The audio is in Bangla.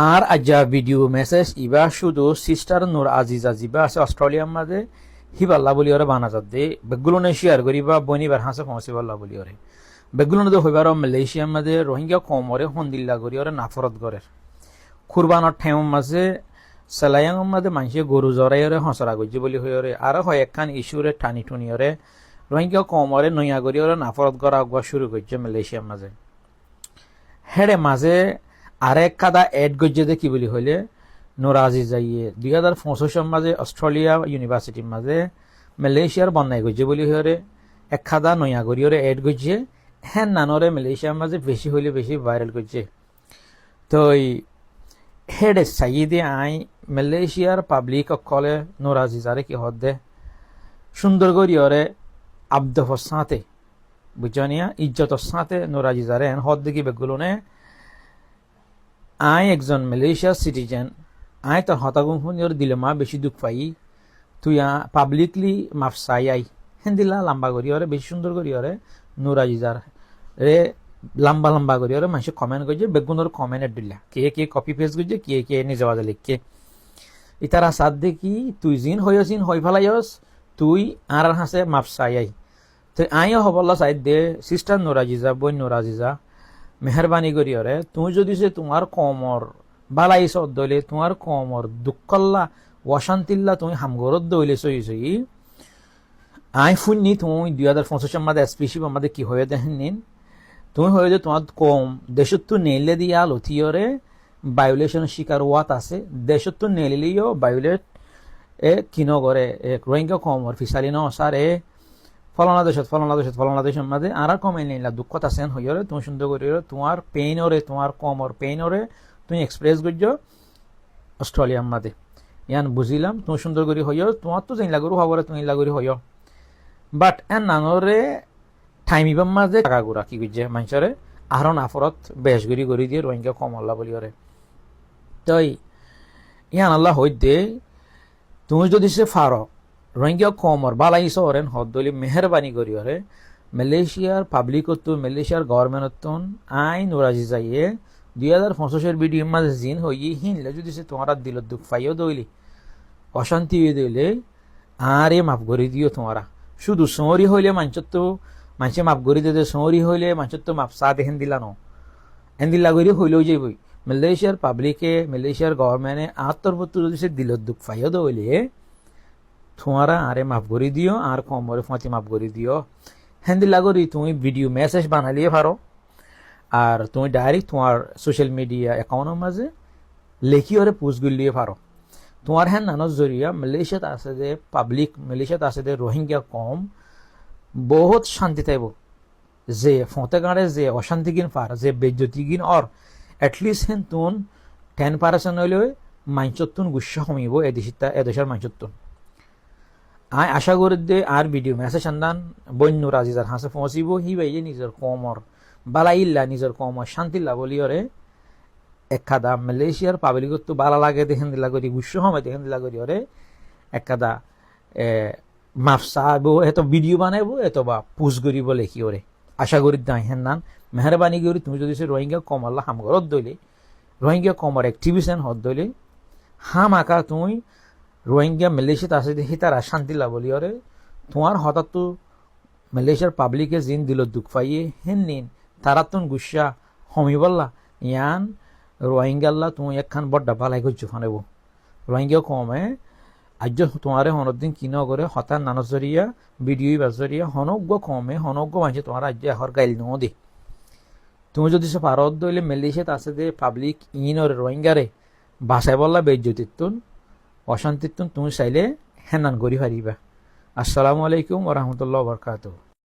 আর আজ্জা ভিডিও মেসেজ ইবা শুধু সিস্টার নূর আজিজা জিবা আছে অস্ট্রেলিয়ার মাঝে হিবাল্লা বলি ওরে বানাজাত দে বেগুলো শেয়ার করিবা বনিবার হাসে পৌঁছিবাল্লা বলি ওরে বেগুলো হইবার মালয়েশিয়ার মাঝে রোহিঙ্গা কমরে হন্দিল্লা করি ওরে নাফরত করে কুরবানোর ঠেম মাঝে সেলাইয়াং মাঝে মানুষে গরু জরাই ওরে হসরা গজি বলি হয়ে ওরে আর হয় একখান ইস্যুরে টানি টুনি ওরে রোহিঙ্গা কমরে নইয়া করি ওরে নাফরত করা আগবা শুরু করছে মালয়েশিয়ার মাঝে হেড়ে মাঝে আরেক কাদা এড গজ্জে দে কি বলি হইলে নোরাজি যাইয়ে 2025 মাঝে অস্ট্রেলিয়া ইউনিভার্সিটির মাঝে মালয়েশিয়ার বন্যায় গজ্জে বলি হরে এক খাদা নয়া করি ওরে এড গজ্জে হ্যাঁ নানরে মালয়েশিয়ার মাঝে বেশি হইলে বেশি ভাইরাল করছে তো হেডে সাইদে আই মালয়েশিয়ার পাবলিক অকলে নোরাজি যারে কি হদ দে সুন্দর করি ওরে আব্দফর সাথে বুঝানিয়া ইজ্জতর সাথে নোরাজি যারে হদ দেখি বেগুলো নে আই একজন মালয়েশিয়ার সিটিজেন আই তোর হতাগুন শুনিওর দিলে মা বেশি দুঃখ পাই তুই পাবলিকলি মাফ চাই আই হেন্দিলা লম্বা করি ওরে বেশি সুন্দর করি ওরে নুরাজিজার রে লম্বা লম্বা করি ওরে মানুষ কমেন্ট করছে বেগুনের কমেন্ট দিলা কে কে কপি পেস্ট করছে কে কে নিজে বাজে লিখকে ইতারা সাথ দেখি তুই জিন হইসিন হই ফেলাইস তুই আর হাসে মাফ চাই আই তো আইও হবল্লা সাইড দে সিস্টার নুরাজিজা বোন নুরাজিজা মেহরবানি করি ওরে তুমি যদি সে তোমার কমর বালাই দইলে তোমার কমর দুঃখল্লা অশান্তিল্লা তুমি হামগরত দইলে সই আই শুনি তুমি 2025 মাঝে স্পেশিপ আমাদের কি হয়ে দেখেন নিন তুমি হয়ে যে তোমার কম দেশত্ব নেলে দিয়া লথিয়রে ভায়োলেশন শিকার ওয়াত আছে দেশত্ব নেলিও ভায়োলেট এ কিনো করে রোহিঙ্গা কমর ফিসালি নসার এ ফলনা দেশের মাঝে আর কমে নিলা দুঃখত আছেন হইরে তুমি সুন্দর করি তোমার পেইন ওরে তোমার কমর পেইন ওরে তুমি এক্সপ্রেস করছো অস্ট্রেলিয়ার মাঝে ইয়ান বুঝিলাম তুমি সুন্দর করি হইও তোমার তো জানলা করু হবরে তুমি ইলা করি হইও বাট এন নানরে টাইমিবার মাঝে টাকা গুড়া কি করছে মানুষরে আহরণ আফরত বেশ করি দিয়ে রোহিঙ্গা কমল্লা বলি ওরে তই ইয়ান আল্লাহ হই দে তুমি যদি সে ফারো রোহিঙ্গা কমর বালাই সরেন হদ্দলি মেহরবানি করি ওরে মালয়েশিয়ার পাবলিকত মালয়েশিয়ার গভর্নমেন্ট আইন ওরাজি যাইয়ে 2025 ভিডিও মাঝে জিন হই হিনলে যদি সে তোমার দিল দুঃখ পাইও দইলি অশান্তি হয়ে দইলে আরে মাফ করে দিও তোমারা শুধু সৌরি হইলে মানুষে মাফ করে দিতে সৌরি হইলে মানুষের তো মাফ সাথ হেন্দিল্লা করি হইলেও যাইবই মালয়েশিয়ার পাবলিকে মালয়েশিয়ার গভর্নমেন্টে আত্মরপত্র যদি সে দিল দুঃখ পাইও দইলে তোমারা আরে মাফ করে দিও আর কমরে ফাঁচি মাফ করে দিও হেন্দিল্লা করি তুমি ভিডিও মেসেজ বানালিয়ে পারো আর তুমি ডাইরেক্ট তোমার সোশ্যাল মিডিয়া অ্যাকাউন্টের মাঝে লেখি ওরে পোস্ট করলিয়ে পারো তোমার হ্যাঁ নানোর জরিয়া মালয়েশিয়াত আছে যে পাবলিক মালয়েশিয়াত আছে যে রোহিঙ্গা কম বহুত শান্তি থাকব যে ফতে গাঁড়ে যে অশান্তি গিন পার যে বেজ্জতি গিন অর এটলিস্ট হেন তুন 10% হইলে মাঞ্চতুন গুসা কমিব এদেশের মাঞ্চতুন আই আশা করি দে আর ভিডিও মেসেজ আন্দান বন্য রাজিজার হাসে পৌঁছিব হি ভাইয়ে নিজের কমর বালা ইল্লা নিজের কমর শান্তিল্লা বলিওরে একাদা মালয়েশিয়ার পাবলিকত তো বালা লাগে দেখেন দিলা করি গুস্ব সময় দেখেন দিলা করি ওরে একাদা মাফসাবো এত ভিডিও বানাইবো এত বা পোস্ট করিব লেখি ওরে আশা করি দাই হেন নান মেহরবানি করি তুমি যদি সে রোহিঙ্গা কম আল্লাহ হামগরত দইলে রোহিঙ্গা কমর অ্যাক্টিভিশন হত দইলে হাম আঁকা তুমি রোহিঙ্গা মালয়েশিয়াত আছে দেখি তারা শান্তিল্লা বলি ওরে তোমার হঠাৎ তো মালয়েশিয়ার পাবলিকে জিন দিল দুঃখ পাইয়ে হেন নিন তারা তুন গুসা হমিবল্লা ইয়ান রোহিঙ্গাল্লা তুমি একখান বড্ডা ভালাই করছো ফানেব রোহিঙ্গা কমে আজ তোমারে হনদিন কিন করে হতার নানজরিয়া ভিডিও বাজরিয়া হনজ্ঞ কমে হনজ্ঞ মানুষ তোমার আজ এহর গাইল নো দে তুমি যদি সে ভারত দইলে মালয়েশিয়াত আছে যে পাবলিক ইন ওরে রোহিঙ্গারে বাসায় বললা বেজ্জতিতুন অশান্তিতুন তুমি চাইলে হেনান করি পারিবা আসসালামু আলাইকুম ওয়া রাহমাতুল্লাহি ওয়া বারাকাতুহু